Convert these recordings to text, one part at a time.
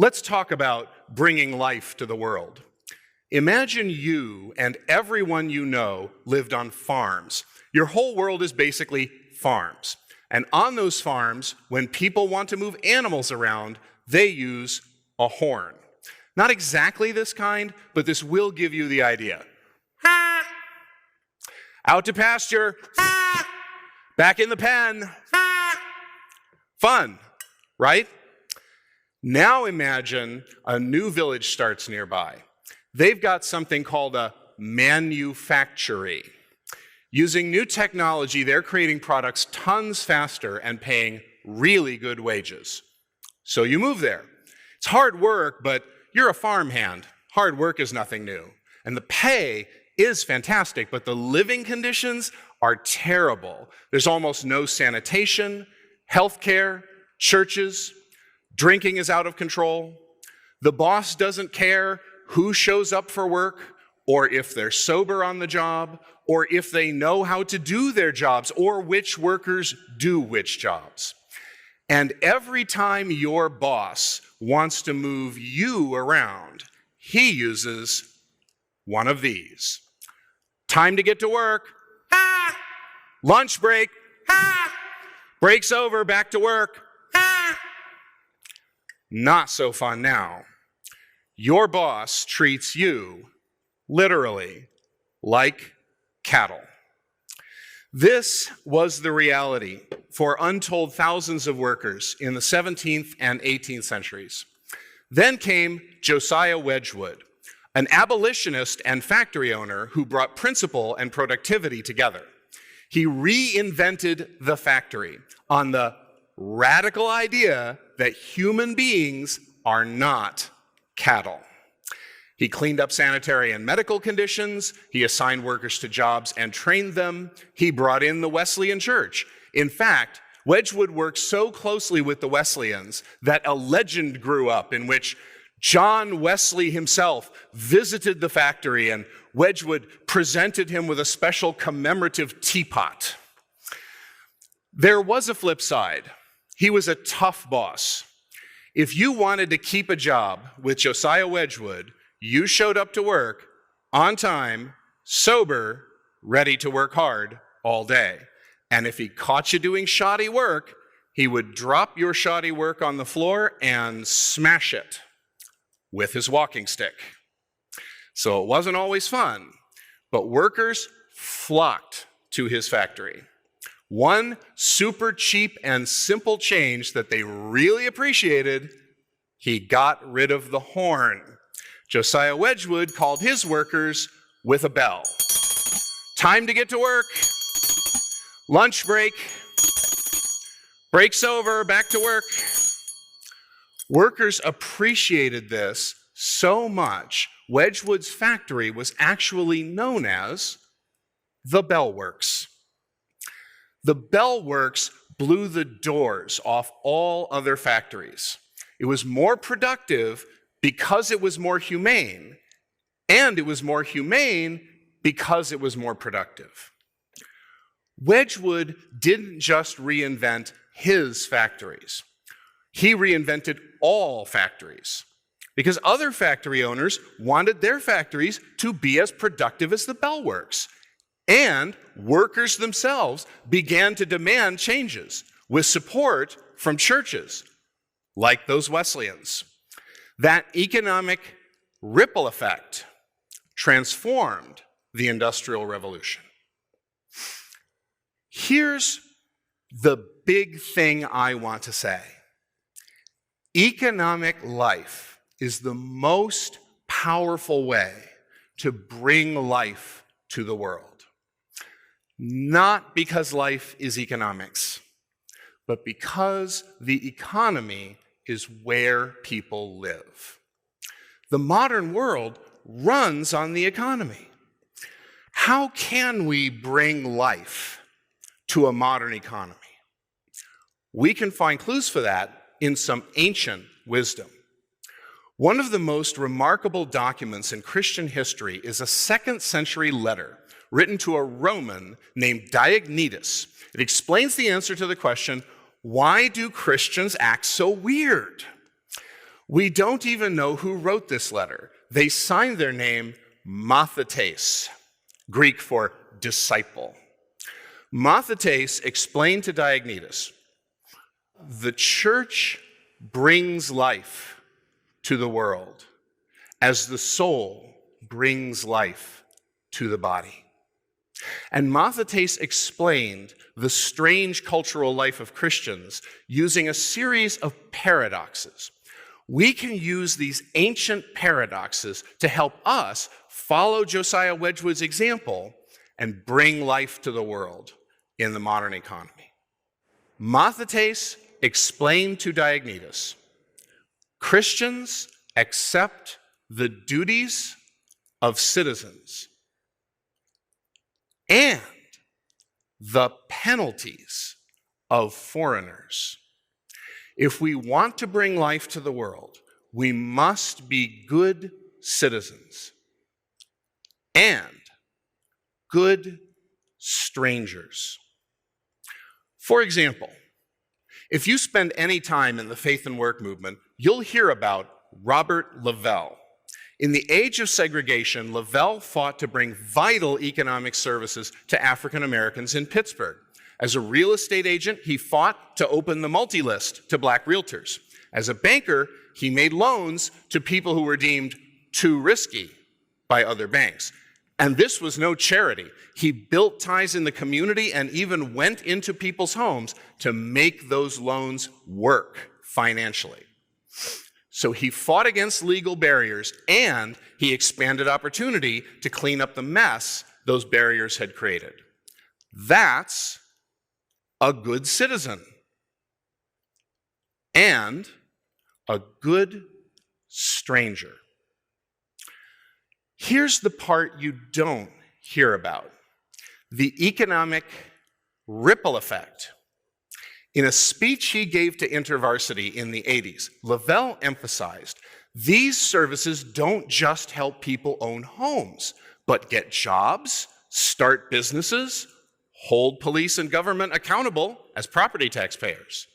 Let's talk about bringing life to the world. Imagine you and everyone you know lived on farms. Your whole world is basically farms. And on those farms, when people want to move animals around, they use a horn. Not exactly this kind, but this will give you the idea. Out to pasture. Back in the pen. Fun, right? Now imagine a new village starts nearby. They've got something called a manufactory. Using new technology, they're creating products tons faster and paying really good wages. So you move there. It's hard work, but you're a farmhand. Hard work is nothing new. And the pay is fantastic, but the living conditions are terrible. There's almost no sanitation, healthcare, churches. Drinking is out of control. The boss doesn't care who shows up for work, or if they're sober on the job, or if they know how to do their jobs, or which workers do which jobs. And every time your boss wants to move you around, he uses one of these. Time to get to work. Lunch break. Break's over, back to work. Not so fun now. Your boss treats you, literally, like cattle. This was the reality for untold thousands of workers in the 17th and 18th centuries. Then came Josiah Wedgwood, an abolitionist and factory owner who brought principle and productivity together. He reinvented the factory on the radical idea that human beings are not cattle. He cleaned up sanitary and medical conditions. He assigned workers to jobs and trained them. He brought in the Wesleyan Church. In fact, Wedgwood worked so closely with the Wesleyans that a legend grew up in which John Wesley himself visited the factory and Wedgwood presented him with a special commemorative teapot. There was a flip side. He was a tough boss. If you wanted to keep a job with Josiah Wedgwood, you showed up to work on time, sober, ready to work hard all day. And if he caught you doing shoddy work, he would drop your shoddy work on the floor and smash it with his walking stick. So it wasn't always fun, but workers flocked to his factory. One super cheap and simple change that they really appreciated, he got rid of the horn. Josiah Wedgwood called his workers with a bell. Time to get to work. Lunch break. Break's over, back to work. Workers appreciated this so much, Wedgwood's factory was actually known as the Bell Works. The Bell Works blew the doors off all other factories. It was more productive because it was more humane, and it was more humane because it was more productive. Wedgwood didn't just reinvent his factories. He reinvented all factories because other factory owners wanted their factories to be as productive as the Bell Works. And workers themselves began to demand changes with support from churches like those Wesleyans. That economic ripple effect transformed the Industrial Revolution. Here's the big thing I want to say. Economic life is the most powerful way to bring life to the world. Not because life is economics, but because the economy is where people live. The modern world runs on the economy. How can we bring life to a modern economy? We can find clues for that in some ancient wisdom. One of the most remarkable documents in Christian history is a 2nd century letter written to a Roman named Diognetus. It explains the answer to the question, why do Christians act so weird? We don't even know who wrote this letter. They signed their name Mathetes, Greek for disciple. Mathetes explained to Diognetus, the church brings life to the world as the soul brings life to the body. And Mathetes explained the strange cultural life of Christians using a series of paradoxes. We can use these ancient paradoxes to help us follow Josiah Wedgwood's example and bring life to the world in the modern economy. Mathetes explained to Diognetus, Christians accept the duties of citizens and the penalties of foreigners. If we want to bring life to the world, we must be good citizens and good strangers. For example, if you spend any time in the faith and work movement, you'll hear about Robert Laval. In the age of segregation, Laval fought to bring vital economic services to African Americans in Pittsburgh. As a real estate agent, he fought to open the multi-list to black realtors. As a banker, he made loans to people who were deemed too risky by other banks. And this was no charity. He built ties in the community and even went into people's homes to make those loans work financially. So he fought against legal barriers and he expanded opportunity to clean up the mess those barriers had created. That's a good citizen and a good stranger. Here's the part you don't hear about: the economic ripple effect. In a speech he gave to InterVarsity in the 80s, Laval emphasized these services don't just help people own homes, but get jobs, start businesses, hold police and government accountable as property taxpayers,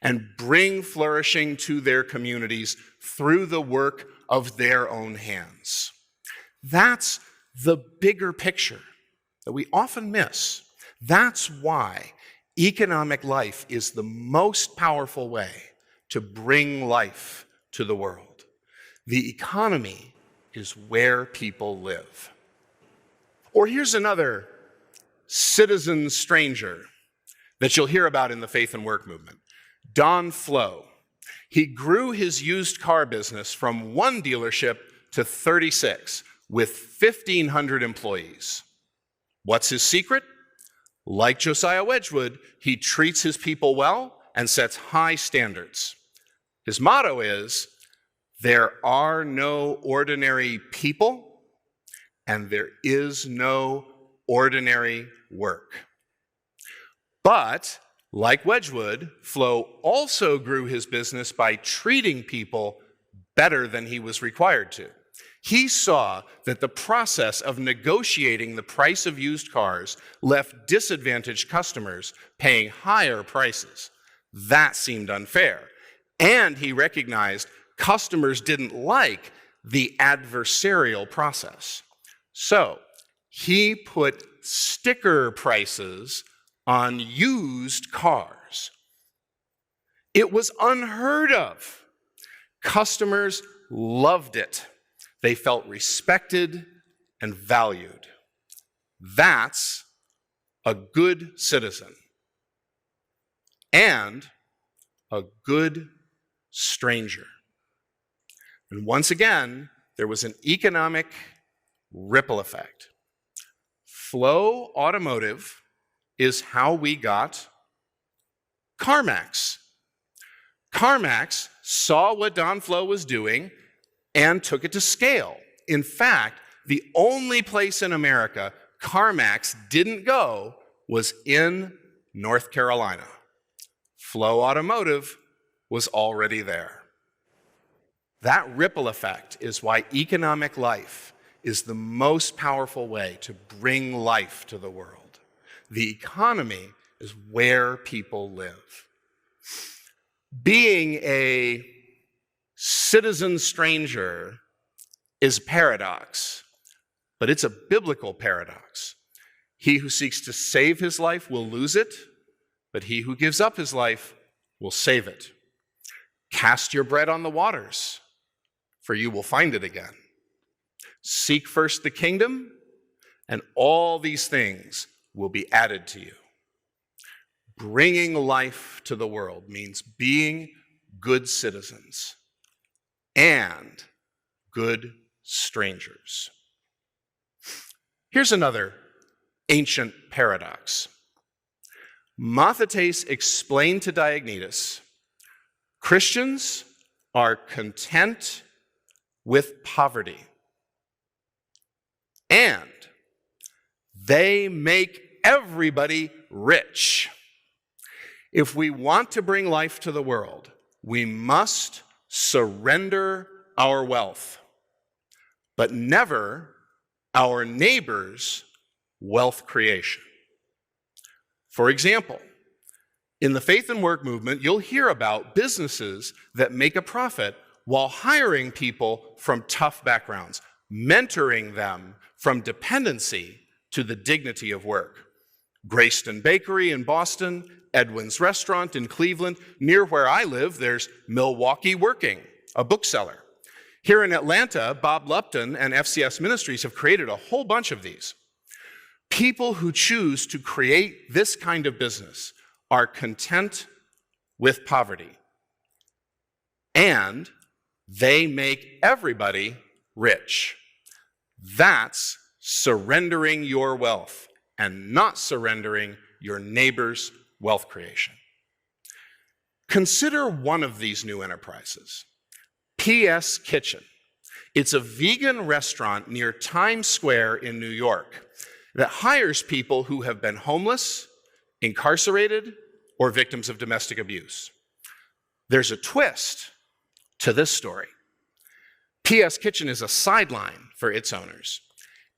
and bring flourishing to their communities through the work of their own hands. That's the bigger picture that we often miss. That's why economic life is the most powerful way to bring life to the world. The economy is where people live. Or here's another citizen stranger that you'll hear about in the faith and work movement, Don Flo. He grew his used car business from one dealership to 36 with 1,500 employees. What's his secret? Like Josiah Wedgwood, he treats his people well and sets high standards. His motto is, there are no ordinary people and there is no ordinary work. But, like Wedgwood, Flo also grew his business by treating people better than he was required to. He saw that the process of negotiating the price of used cars left disadvantaged customers paying higher prices. That seemed unfair. And he recognized customers didn't like the adversarial process. So he put sticker prices on used cars. It was unheard of. Customers loved it. They felt respected and valued. That's a good citizen and a good stranger. And once again, there was an economic ripple effect. Flo Automotive is how we got CarMax. CarMax saw what Don Flo was doing and took it to scale. In fact, the only place in America CarMax didn't go was in North Carolina. Flo Automotive was already there. That ripple effect is why economic life is the most powerful way to bring life to the world. The economy is where people live. Being a citizen stranger is a paradox, but it's a biblical paradox. He who seeks to save his life will lose it, but he who gives up his life will save it. Cast your bread on the waters, for you will find it again. Seek first the kingdom, and all these things will be added to you. Bringing life to the world means being good citizens and good strangers. Here's another ancient paradox. Mathetes explained to Diognetus, Christians are content with poverty, and they make everybody rich. If we want to bring life to the world, we must surrender our wealth, but never our neighbor's wealth creation. For example, in the faith and work movement, you'll hear about businesses that make a profit while hiring people from tough backgrounds, mentoring them from dependency to the dignity of work. Greyston Bakery in Boston, Edwin's Restaurant in Cleveland. Near where I live, there's Milwaukee Working, a bookseller. Here in Atlanta, Bob Lupton and FCS Ministries have created a whole bunch of these. People who choose to create this kind of business are content with poverty, and they make everybody rich. That's surrendering your wealth and not surrendering your neighbor's wealth creation. Consider one of these new enterprises, PS Kitchen. It's a vegan restaurant near Times Square in New York that hires people who have been homeless, incarcerated, or victims of domestic abuse. There's a twist to this story. PS Kitchen is a sideline for its owners.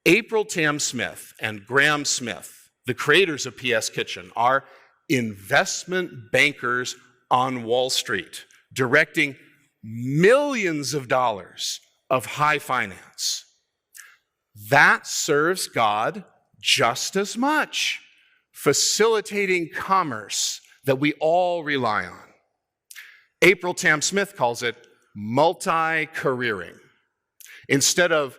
April Tam Smith and Graham Smith, the creators of PS Kitchen, are investment bankers on Wall Street, directing millions of dollars of high finance. That serves God just as much, facilitating commerce that we all rely on. April Tam Smith calls it multi-careering. Instead of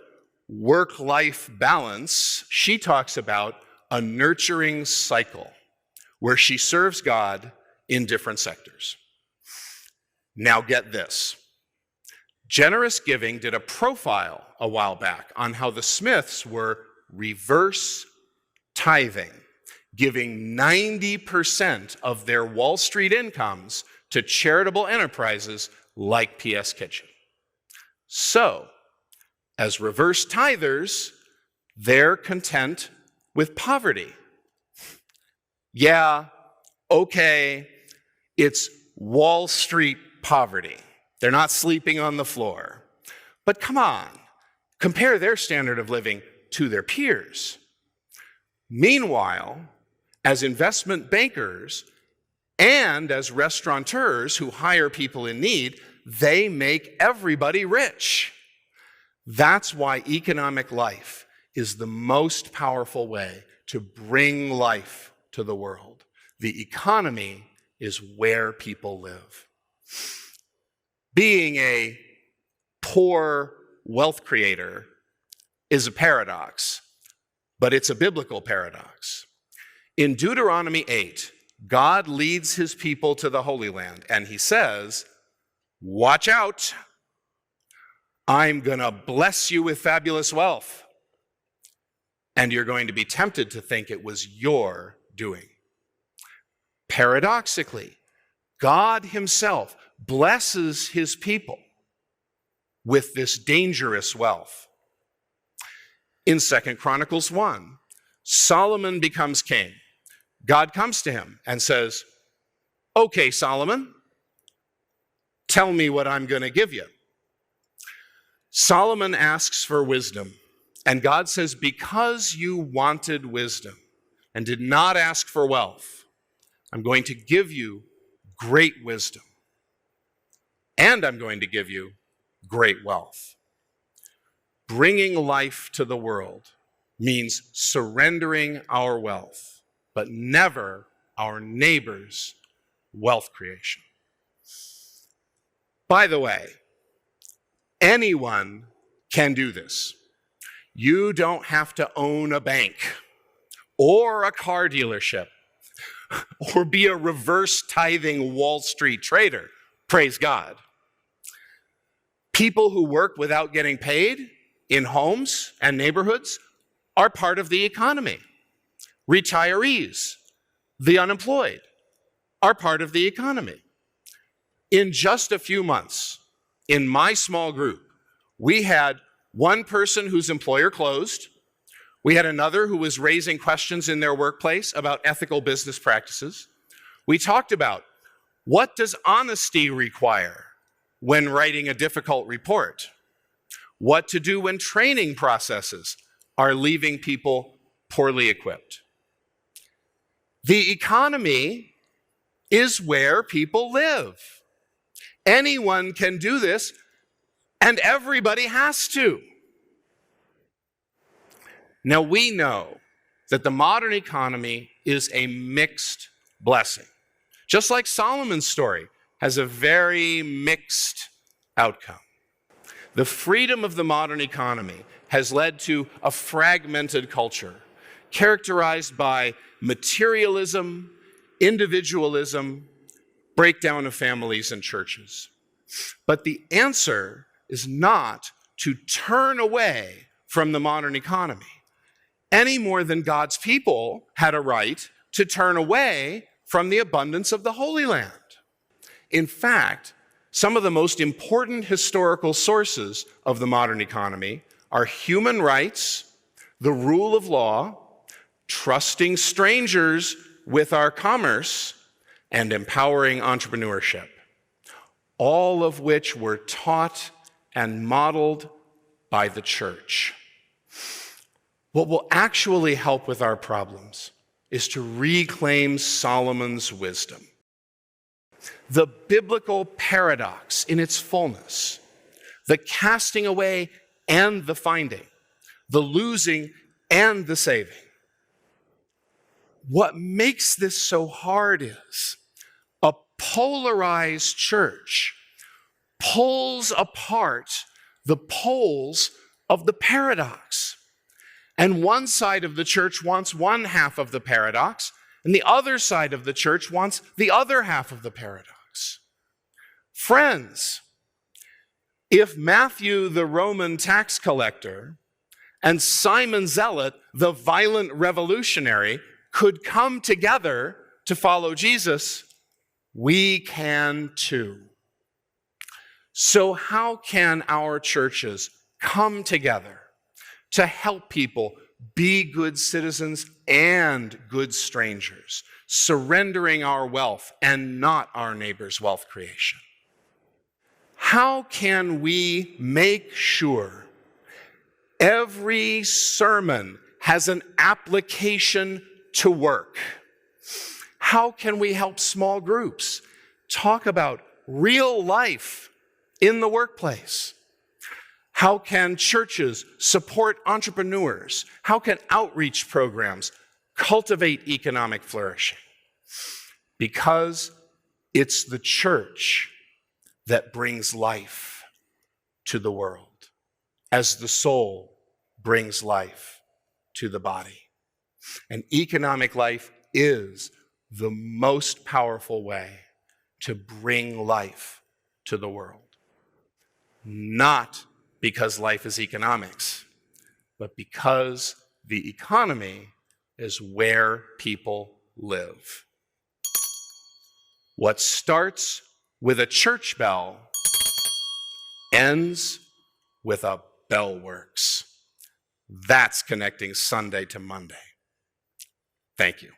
work-life balance, she talks about a nurturing cycle where she serves God in different sectors. Now get this. Generous Giving did a profile a while back on how the Smiths were reverse tithing, giving 90% of their Wall Street incomes to charitable enterprises like PS Kitchen. So, as reverse tithers, they're content with poverty. Yeah, okay, it's Wall Street poverty. They're not sleeping on the floor. But come on, compare their standard of living to their peers. Meanwhile, as investment bankers and as restaurateurs who hire people in need, they make everybody rich. That's why economic life is the most powerful way to bring life to the world. The economy is where people live. Being a poor wealth creator is a paradox, but it's a biblical paradox. In Deuteronomy 8, God leads his people to the Holy Land, and he says, watch out, I'm going to bless you with fabulous wealth. And you're going to be tempted to think it was your doing. Paradoxically, God himself blesses his people with this dangerous wealth. In 2 Chronicles 1, Solomon becomes king. God comes to him and says, okay, Solomon, tell me what I'm going to give you. Solomon asks for wisdom, and God says, because you wanted wisdom and did not ask for wealth, I'm going to give you great wisdom, and I'm going to give you great wealth. Bringing life to the world means surrendering our wealth, but never our neighbor's wealth creation. By the way, anyone can do this. You don't have to own a bank or a car dealership or be a reverse tithing Wall Street trader. Praise God. People who work without getting paid in homes and neighborhoods are part of the economy. Retirees, the unemployed, are part of the economy. In just a few months, in my small group, we had one person whose employer closed. We had another who was raising questions in their workplace about ethical business practices. We talked about what does honesty require when writing a difficult report? What to do when training processes are leaving people poorly equipped. The economy is where people live. Anyone can do this, and everybody has to. Now, we know that the modern economy is a mixed blessing. Just like Solomon's story has a very mixed outcome. The freedom of the modern economy has led to a fragmented culture characterized by materialism, individualism, breakdown of families and churches. But the answer is not to turn away from the modern economy, any more than God's people had a right to turn away from the abundance of the Holy Land. In fact, some of the most important historical sources of the modern economy are human rights, the rule of law, trusting strangers with our commerce, and empowering entrepreneurship, all of which were taught and modeled by the church. What will actually help with our problems is to reclaim Solomon's wisdom. The biblical paradox in its fullness, the casting away and the finding, the losing and the saving. What makes this so hard is a polarized church pulls apart the poles of the paradox. And one side of the church wants one half of the paradox, and the other side of the church wants the other half of the paradox. Friends, if Matthew, the Roman tax collector, and Simon Zealot, the violent revolutionary, could come together to follow Jesus, we can too. So how can our churches come together to help people be good citizens and good strangers, surrendering our wealth and not our neighbor's wealth creation? How can we make sure every sermon has an application to work? How can we help small groups talk about real life in the workplace? How can churches support entrepreneurs? How can outreach programs cultivate economic flourishing? Because it's the church that brings life to the world, as the soul brings life to the body. And economic life is the most powerful way to bring life to the world. Not because life is economics, but because the economy is where people live. What starts with a church bell ends with a bell works. That's connecting Sunday to Monday. Thank you.